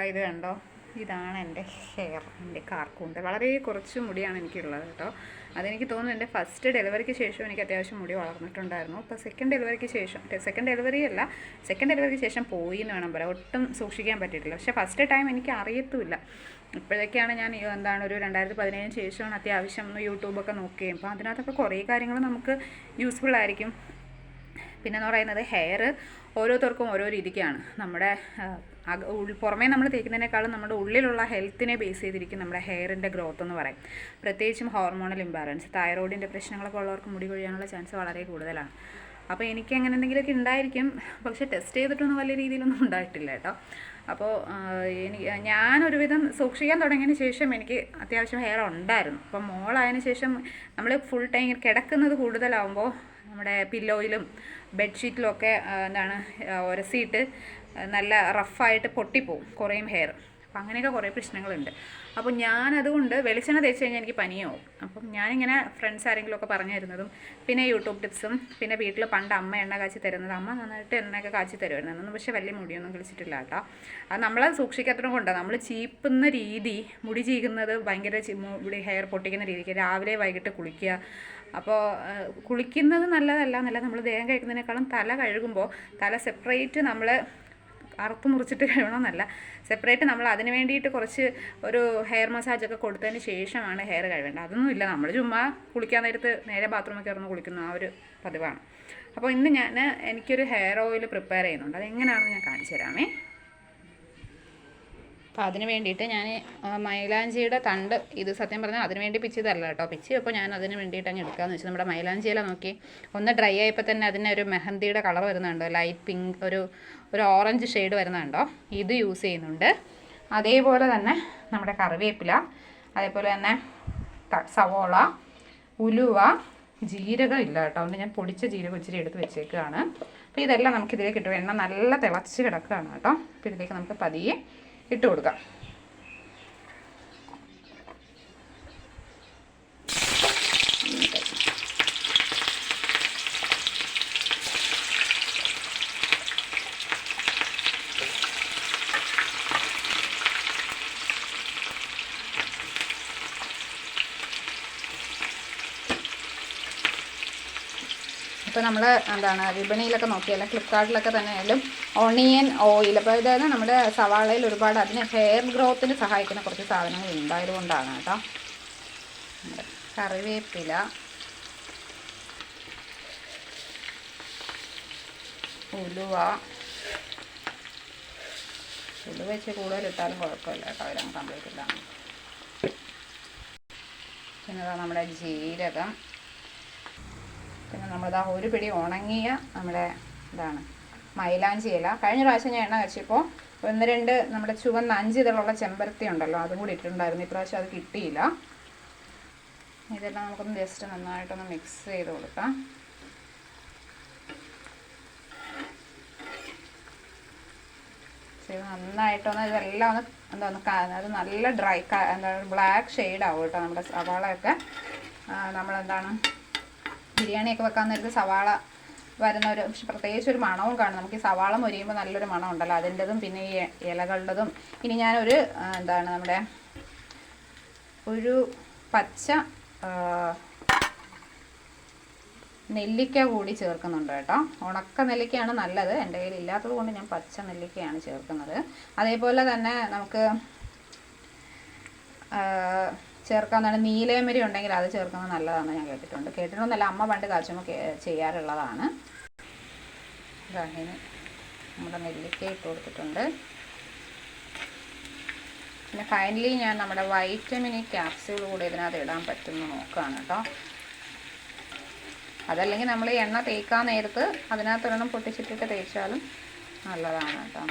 ഇത് കണ്ടോ, ഇതാണ് എൻ്റെ ഹെയർ, എൻ്റെ കാർക്കൂന്തൽ. വളരെ കുറച്ച് മുടിയാണ് എനിക്കുള്ളത് കേട്ടോ. അതെനിക്ക് തോന്നുന്നു എൻ്റെ ഫസ്റ്റ് ഡെലിവറിക്ക് ശേഷം എനിക്ക് അത്യാവശ്യം മുടി വളർന്നിട്ടുണ്ടായിരുന്നു. ഇപ്പോൾ സെക്കൻഡ് ഡെലിവറിക്ക് ശേഷം പോയി എന്ന് വേണം പറയാം. ഒട്ടും സൂക്ഷിക്കാൻ പറ്റിയിട്ടില്ല. പക്ഷേ ഫസ്റ്റ് ടൈം എനിക്ക് അറിയത്തുമില്ല. ഇപ്പോഴൊക്കെയാണ് ഞാൻ ഒരു 2017 ശേഷമാണ് അത്യാവശ്യം യൂട്യൂബൊക്കെ നോക്കുകയും അപ്പോൾ അതിനകത്തൊക്കെ കുറേ കാര്യങ്ങൾ നമുക്ക് യൂസ്ഫുൾ ആയിരിക്കും. പിന്നെയെന്ന് പറയുന്നത് ഹെയർ ഓരോരുത്തർക്കും ഓരോ രീതിക്കാണ്. നമ്മുടെ പുറമേ നമ്മൾ തേക്കുന്നതിനേക്കാളും നമ്മുടെ ഉള്ളിലുള്ള ഹെൽത്തിനെ ബേസ് ചെയ്തിരിക്കും നമ്മുടെ ഹെയറിൻ്റെ ഗ്രോത്ത് എന്ന് പറയും. പ്രത്യേകിച്ചും ഹോർമോണൽ ഇംബാലൻസ്, തൈറോയിഡിൻ്റെ പ്രശ്നങ്ങളൊക്കെ ഉള്ളവർക്ക് മുടി കൊഴിയാനുള്ള ചാൻസ് വളരെ കൂടുതലാണ്. അപ്പോൾ എനിക്ക് അങ്ങനെ എന്തെങ്കിലുമൊക്കെ ഉണ്ടായിരിക്കും. പക്ഷേ ടെസ്റ്റ് ചെയ്തിട്ടൊന്നും വലിയ രീതിയിലൊന്നും ഉണ്ടായിട്ടില്ല കേട്ടോ. അപ്പോൾ ഞാനൊരുവിധം സൂക്ഷിക്കാൻ തുടങ്ങിയതിന് ശേഷം എനിക്ക് അത്യാവശ്യം ഹെയർ ഉണ്ടായിരുന്നു. അപ്പം മോളായതിനു ശേഷം നമ്മൾ ഫുൾ ടൈം കിടക്കുന്നത് കൂടുതലാവുമ്പോൾ നമ്മുടെ പില്ലോയിലും ബെഡ്ഷീറ്റിലും ഒക്കെ ഉരസിയിട്ട് നല്ല റഫായിട്ട് പൊട്ടിപ്പോവും കുറേയും ഹെയർ. അപ്പം അങ്ങനെയൊക്കെ കുറേ പ്രശ്നങ്ങളുണ്ട്. അപ്പോൾ ഞാനതുകൊണ്ട് വെളിച്ചെണ്ണ തേച്ച് കഴിഞ്ഞാൽ എനിക്ക് പനിയാവും. അപ്പം ഞാനിങ്ങനെ ഫ്രണ്ട്സ് ആരെങ്കിലുമൊക്കെ പറഞ്ഞു തരുന്നതും പിന്നെ യൂട്യൂബ് ടിപ്സും പിന്നെ വീട്ടിൽ പണ്ട് അമ്മ എണ്ണ കാച്ചി തരുന്നത്, അമ്മ നന്നായിട്ട് എണ്ണയൊക്കെ കാച്ചി തരുമായിരുന്നു. അതൊന്നും പക്ഷേ വലിയ മുടിയൊന്നും കളിച്ചിട്ടില്ല കേട്ടോ. അത് നമ്മൾ സൂക്ഷിക്കാത്തതും കൊണ്ടാണ്. നമ്മൾ ചീപ്പുന്ന രീതി, മുടി ചീകുന്നത് ഭയങ്കര മുടി ഹെയർ പൊട്ടിക്കുന്ന രീതിക്ക് രാവിലെ വൈകിട്ട് കുളിക്കുക. അപ്പോൾ കുളിക്കുന്നത് നല്ലതല്ല എന്നല്ല, നമ്മൾ ദേഹം കഴിക്കുന്നതിനേക്കാളും തല കഴുകുമ്പോൾ തല സെപ്പറേറ്റ് നമ്മൾ അറുത്ത് മുറിച്ചിട്ട് കഴുകണമെന്നല്ല, സെപ്പറേറ്റ് നമ്മൾ അതിന് വേണ്ടിയിട്ട് കുറച്ച് ഒരു ഹെയർ മസാജൊക്കെ കൊടുത്തതിന് ശേഷമാണ് ഹെയർ കഴുകേണ്ടത്. അതൊന്നുമില്ല, നമ്മൾ ചുമ്മാ കുളിക്കാൻ നേരത്ത് നേരെ ബാത്റൂമിൽ കയറുന്ന കുളിക്കുന്ന ആ ഒരു പതിവാണ്. അപ്പോൾ ഇന്ന് എനിക്കൊരു ഹെയർ ഓയിൽ പ്രിപ്പയർ ചെയ്യുന്നുണ്ട്. അതെങ്ങനെയാണെന്ന് ഞാൻ കാണിച്ചു തരാമേ. അപ്പോൾ അതിന് വേണ്ടിയിട്ട് ഞാൻ മൈലാഞ്ചിയുടെ തണ്ട്, ഇത് സത്യം പറഞ്ഞാൽ അതിന് വേണ്ടി പിച്ചതല്ല കേട്ടോ. അപ്പോൾ ഞാൻ അതിന് വേണ്ടിയിട്ട് അങ്ങ് എടുക്കാമെന്ന് വെച്ചാൽ നമ്മുടെ മൈലാഞ്ചിയില നോക്കി ഒന്ന് ഡ്രൈ ആയപ്പോൾ തന്നെ അതിന് ഒരു മെഹന്തിയുടെ കളർ വരുന്നുണ്ടോ, ലൈറ്റ് പിങ്ക്, ഒരു ഓറഞ്ച് ഷെയ്ഡ് വരുന്നുണ്ടോ, ഇത് യൂസ് ചെയ്യുന്നുണ്ട്. അതേപോലെ തന്നെ നമ്മുടെ കറിവേപ്പില, അതേപോലെ തന്നെ സവോള, ഉലുവ, ജീരകം ഇല്ല കേട്ടോ, അതുകൊണ്ട് ഞാൻ പൊടിച്ച ജീരകം ഇച്ചിരി എടുത്ത് വെച്ചേക്കുകയാണ്. അപ്പോൾ ഇതെല്ലാം നമുക്കിതിലേക്ക് ഇട്ട്, എണ്ണ നല്ല തിളച്ച് കിടക്കുകയാണ് കേട്ടോ. അപ്പോൾ ഇതിലേക്ക് നമുക്ക് പതിയെ ഇട്ട് കൊടുക്കാം. ഇപ്പോൾ നമ്മൾ വിപണിയിലൊക്കെ നോക്കിയാലും ഫ്ലിപ്കാർട്ടിലൊക്കെ തന്നെ ആയാലും ഓണിയൻ ഓയിൽ, അപ്പോൾ അതായത് നമ്മുടെ സവാളയിൽ ഒരുപാട് അതിന് ഹെയർ ഗ്രോത്തിന് സഹായിക്കുന്ന കുറച്ച് സാധനങ്ങൾ ഉണ്ടായതുകൊണ്ടാണ് കേട്ടോ. കറിവേപ്പില, ഉലുവ വെച്ച് കൂടുതലിട്ടാലും കുഴപ്പമില്ല കേട്ടോ, എല്ലാം കംപ്ലീറ്റ് ഇട്ടാണ്. പിന്നെ നമ്മുടെ ജീരകം, പിന്നെ നമ്മളിതാ ഒരു പിടി ഉണങ്ങിയ നമ്മുടെ മൈലാഞ്ചി ഇല. കഴിഞ്ഞ പ്രാവശ്യം ഞാൻ എണ്ണ വെച്ചപ്പോൾ 1-2 നമ്മുടെ ചുവന്ന 5 ഇതളുള്ള ചെമ്പരത്തി ഉണ്ടല്ലോ, അതും കൂടി ഇട്ടിട്ടുണ്ടായിരുന്നു. ഇപ്രാവശ്യം അത് കിട്ടിയില്ല. ഇതെല്ലാം നമുക്കൊന്ന് ജസ്റ്റ് നന്നായിട്ടൊന്ന് മിക്സ് ചെയ്ത് കൊടുക്കാം. നന്നായിട്ടൊന്ന് ഇതെല്ലാം ഒന്ന് അത് നല്ല ഡ്രൈ ബ്ലാക്ക് ഷെയ്ഡ് ആവും കേട്ടോ. നമ്മുടെ സവാളയൊക്കെ ബിരിയാണിയൊക്കെ വെക്കാൻ നേരത്ത് സവാള വരുന്ന പ്രത്യേകിച്ച് ഒരു മണവും കാണും. നമുക്ക് ഈ സവാള മൊരിയുമ്പോൾ നല്ലൊരു മണം ഉണ്ടല്ലോ, അതിൻ്റെതും പിന്നെ ഈ ഇലകളുടേതും. ഇനി ഞാനൊരു നമ്മുടെ ഒരു പച്ച നെല്ലിക്ക കൂടി ചേർക്കുന്നുണ്ട് കേട്ടോ. ഉണക്ക നെല്ലിക്കയാണ് നല്ലത്, എൻ്റെ കയ്യിൽ ഇല്ലാത്തത് കൊണ്ട് ഞാൻ പച്ച നെല്ലിക്കയാണ് ചേർക്കുന്നത്. അതേപോലെ തന്നെ നമുക്ക് ചേർക്കാവുന്നതാണ് നീലയമരി ഉണ്ടെങ്കിൽ അത് ചേർക്കുന്നത് നല്ലതാണെന്ന് ഞാൻ കേട്ടിട്ടൊന്നല്ല, അമ്മ പണ്ട് കാച്ചുമ്പോൾ ചെയ്യാറുള്ളതാണ്. അതിന് നമ്മുടെ നെല്ലിക്ക ഇട്ട് കൊടുത്തിട്ടുണ്ട്. പിന്നെ ഫൈനലി ഞാൻ നമ്മുടെ വൈറ്റമിൻ ക്യാപ്സ്യൂൾ കൂടി ഇതിനകത്ത് ഇടാൻ പറ്റുമെന്ന് നോക്കുകയാണ് കേട്ടോ. അതല്ലെങ്കിൽ നമ്മൾ എണ്ണ തേക്കാൻ നേരത്ത് അതിനകത്തൊരെണ്ണം പൊട്ടിച്ചിട്ടിട്ട് തേച്ചാലും നല്ലതാണ് കേട്ടോ.